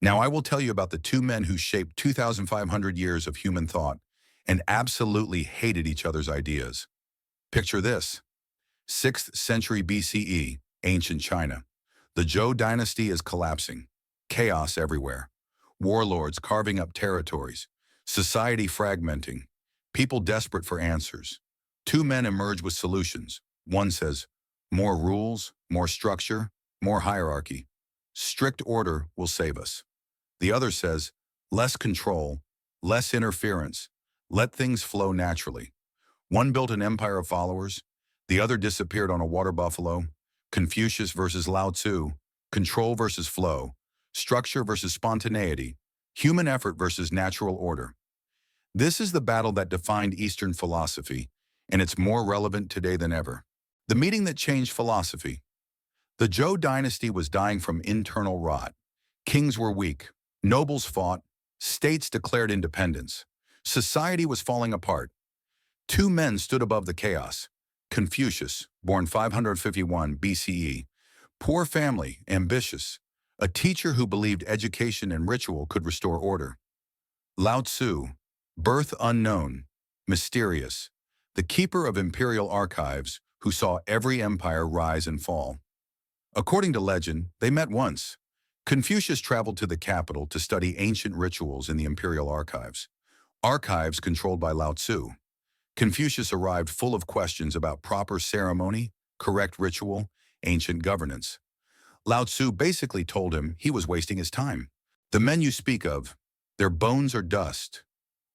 Now I will tell you about the two men who shaped 2,500 years of human thought and absolutely hated each other's ideas. Picture this: 6th century BCE, ancient China. The Zhou dynasty is collapsing. Chaos everywhere. Warlords carving up territories. Society fragmenting. People desperate for answers. Two men emerge with solutions. One says, more rules, more structure, more hierarchy. Strict order will save us. The other says, less control, less interference. Let things flow naturally. One built an empire of followers. The other disappeared on a water buffalo. Confucius versus Lao Tzu. Control versus flow. Structure versus spontaneity. Human effort versus natural order. This is the battle that defined Eastern philosophy, and it's more relevant today than ever. The meeting that changed philosophy. The Zhou dynasty was dying from internal rot. Kings were weak. Nobles fought. States declared independence. Society was falling apart. Two men stood above the chaos. Confucius, born 551 BCE, poor family, ambitious, a teacher who believed education and ritual could restore order. Lao Tzu, birth unknown, mysterious, the keeper of imperial archives who saw every empire rise and fall. According to legend, they met once. Confucius traveled to the capital to study ancient rituals in the imperial archives. Archives controlled by Lao Tzu. Confucius arrived full of questions about proper ceremony, correct ritual, ancient governance. Lao Tzu basically told him he was wasting his time. The men you speak of, their bones are dust.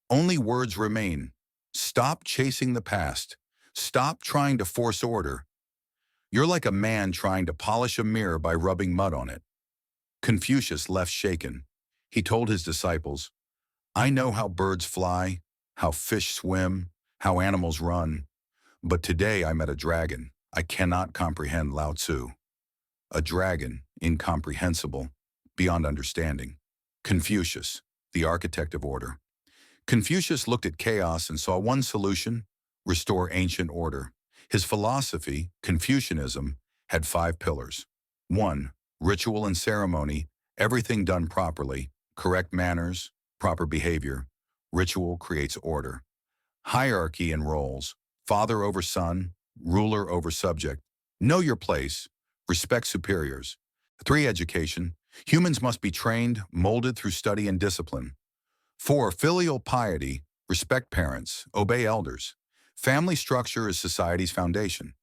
Only words remain. Stop chasing the past. Stop trying to force order. You're like a man trying to polish a mirror by rubbing mud on it. Confucius left shaken. He told his disciples, I know how birds fly, how fish swim, how animals run. But today I met a dragon. I cannot comprehend Lao Tzu. A dragon, incomprehensible, beyond understanding. Confucius, the architect of order. Confucius looked at chaos and saw one solution: restore ancient order. His philosophy, Confucianism, had 5 pillars. 1. Ritual and ceremony, everything done properly, correct manners, proper behavior. Ritual creates order. Hierarchy and roles, father over son, ruler over subject. Know your place, respect superiors. 3. Education, humans must be trained, molded through study and discipline. 4. Filial piety, respect parents, obey elders. Family structure is society's foundation.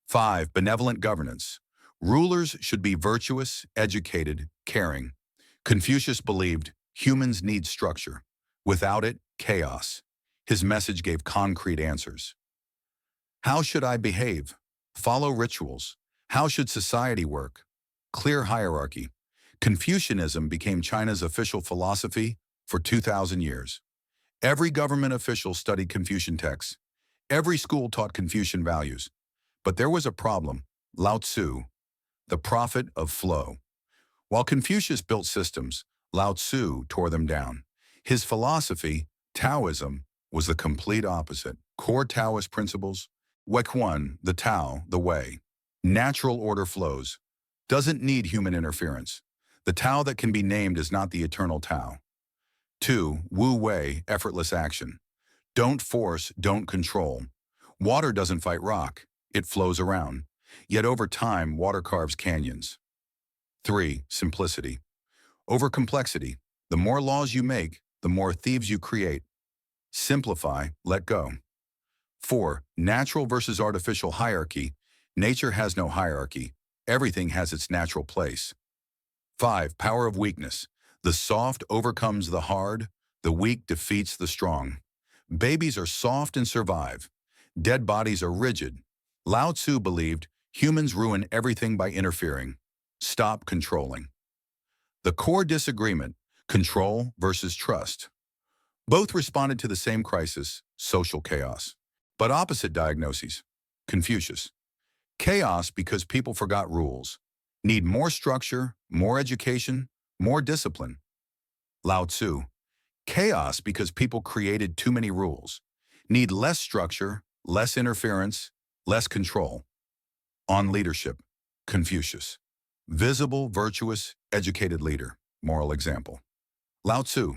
5. Benevolent governance. Rulers should be virtuous, educated, caring. Confucius believed humans need structure. Without it, chaos. His message gave concrete answers. How should I behave? Follow rituals. How should society work? Clear hierarchy. Confucianism became China's official philosophy for 2,000 years. Every government official studied Confucian texts. Every school taught Confucian values. But there was a problem: Lao Tzu, the prophet of flow. While Confucius built systems, Lao Tzu tore them down. His philosophy, Taoism, was the complete opposite. Core Taoist principles: Wei-Quan, the Tao, the way. Natural order flows. Doesn't need human interference. The Tao that can be named is not the eternal Tao. 2. Wu-Wei, effortless action. Don't force, don't control. Water doesn't fight rock. It flows around. Yet over time, water carves canyons. 3. Simplicity. Over complexity. The more laws you make, the more thieves you create. Simplify, let go. 4. Natural versus artificial hierarchy. Nature has no hierarchy. Everything has its natural place. 5. Power of weakness. The soft overcomes the hard. The weak defeats the strong. Babies are soft and survive. Dead bodies are rigid. Lao Tzu believed humans ruin everything by interfering. Stop controlling. The core disagreement: control versus trust. Both responded to the same crisis: social chaos. But opposite diagnoses. Confucius: chaos because people forgot rules. Need more structure, more education, more discipline. Lao Tzu: chaos because people created too many rules. Need less structure, less interference, less control. On leadership. Confucius: visible, virtuous, educated leader. Moral example. Lao Tzu,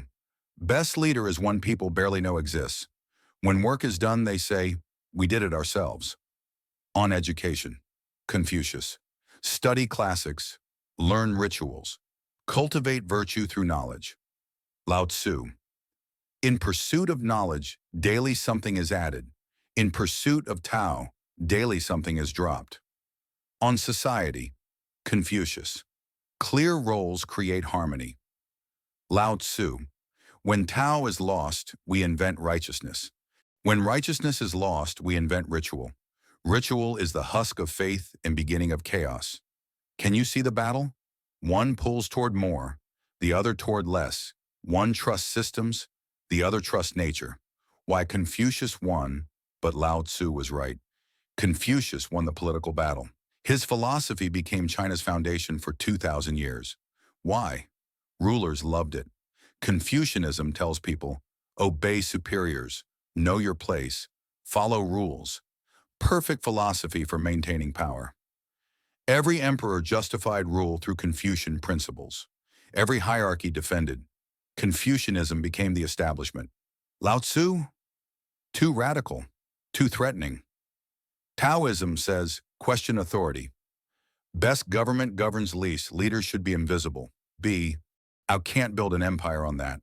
best leader is one people barely know exists. When work is done, they say, we did it ourselves. On education. Confucius, study classics, learn rituals, cultivate virtue through knowledge. Lao Tzu, in pursuit of knowledge, daily something is added. In pursuit of Tao, daily something is dropped. On society. Confucius, clear roles create harmony. Lao Tzu, when Tao is lost, we invent righteousness. When righteousness is lost, we invent ritual. Ritual is the husk of faith and beginning of chaos. Can you see the battle? One pulls toward more, the other toward less. One trusts systems, the other trusts nature. Why Confucius won, but Lao Tzu was right. Confucius won the political battle. His philosophy became China's foundation for 2,000 years. Why? Rulers loved it. Confucianism tells people, obey superiors, know your place, follow rules. Perfect philosophy for maintaining power. Every emperor justified rule through Confucian principles. Every hierarchy defended. Confucianism became the establishment. Lao Tzu? Too radical, too threatening. Taoism says, question authority. Best government governs least, leaders should be invisible. B. I can't build an empire on that.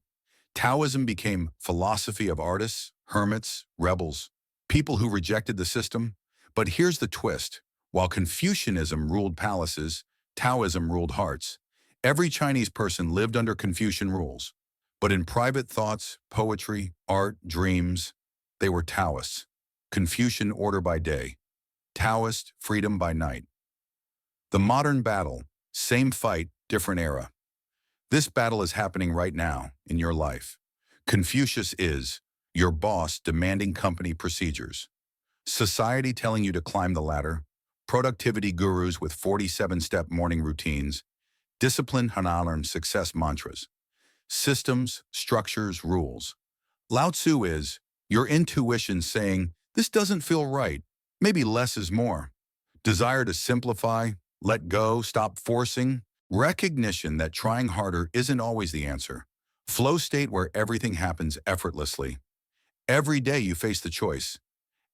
Taoism became philosophy of artists, hermits, rebels, people who rejected the system. But here's the twist. While Confucianism ruled palaces, Taoism ruled hearts. Every Chinese person lived under Confucian rules. But in private thoughts, poetry, art, dreams, they were Taoists. Confucian order by day. Taoist freedom by night. The modern battle, same fight, different era. This battle is happening right now in your life. Confucius is your boss demanding company procedures. Society telling you to climb the ladder. Productivity gurus with 47-step morning routines. Discipline, Hanalan, success mantras. Systems, structures, rules. Lao Tzu is your intuition saying, this doesn't feel right. Maybe less is more. Desire to simplify, let go, stop forcing. Recognition that trying harder isn't always the answer. Flow state where everything happens effortlessly. Every day you face the choice.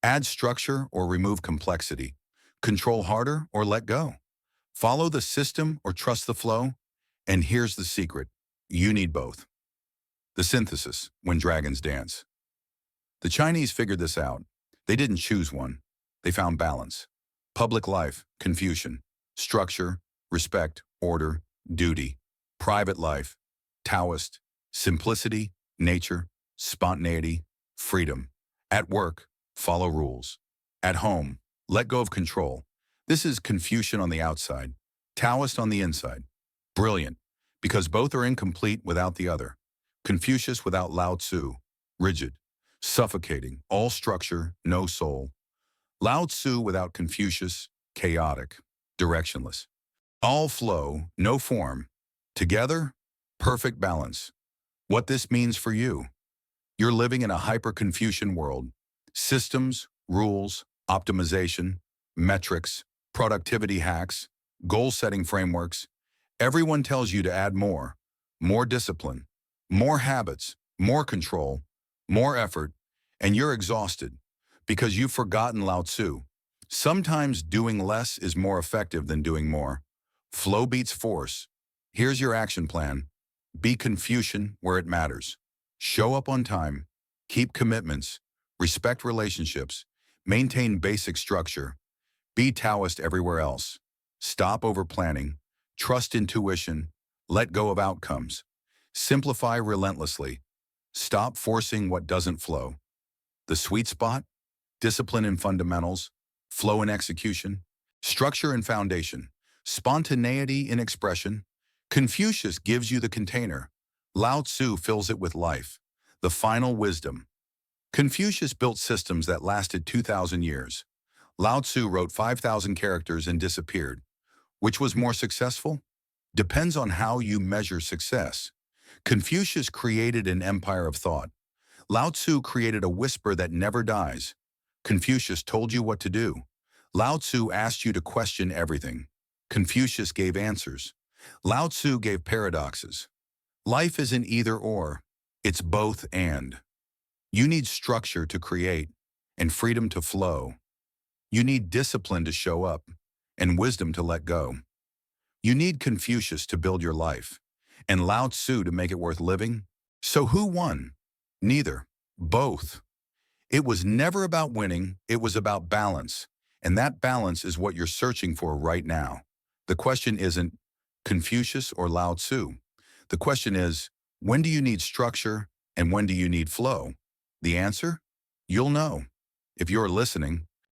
Add structure or remove complexity. Control harder or let go. Follow the system or trust the flow. And here's the secret. You need both. The synthesis, when dragons dance. The Chinese figured this out. They didn't choose one. They found balance. Public life, Confucian. Structure, respect, order, duty. Private life, Taoist. Simplicity, nature, spontaneity, freedom. At work, follow rules. At home, let go of control. This is Confucian on the outside, Taoist on the inside. Brilliant, because both are incomplete without the other. Confucius without Lao Tzu, rigid, suffocating, all structure, no soul. Lao Tzu without Confucius, chaotic, directionless. All flow, no form. Together, perfect balance. What this means for you. You're living in a hyper-Confucian world. Systems, rules, optimization, metrics, productivity hacks, goal-setting frameworks. Everyone tells you to add more discipline, more habits, more control, more effort, and you're exhausted because you've forgotten Lao Tzu. Sometimes doing less is more effective than doing more. Flow beats force. Here's your action plan. Be Confucian where it matters. Show up on time. Keep commitments. Respect relationships. Maintain basic structure. Be Taoist everywhere else. Stop over-planning. Trust intuition. Let go of outcomes. Simplify relentlessly. Stop forcing what doesn't flow. The sweet spot? Discipline and fundamentals. Flow and execution. Structure and foundation. Spontaneity in expression. Confucius gives you the container. Lao Tzu fills it with life. The final wisdom. Confucius built systems that lasted 2,000 years. Lao Tzu wrote 5,000 characters and disappeared. Which was more successful? Depends on how you measure success. Confucius created an empire of thought. Lao Tzu created a whisper that never dies. Confucius told you what to do. Lao Tzu asked you to question everything. Confucius gave answers. Lao Tzu gave paradoxes. Life isn't either or. It's both and. You need structure to create and freedom to flow. You need discipline to show up and wisdom to let go. You need Confucius to build your life and Lao Tzu to make it worth living. So who won? Neither. Both. It was never about winning, it was about balance. And that balance is what you're searching for right now. The question isn't Confucius or Lao Tzu. The question is, when do you need structure and when do you need flow? The answer? You'll know. If you're listening,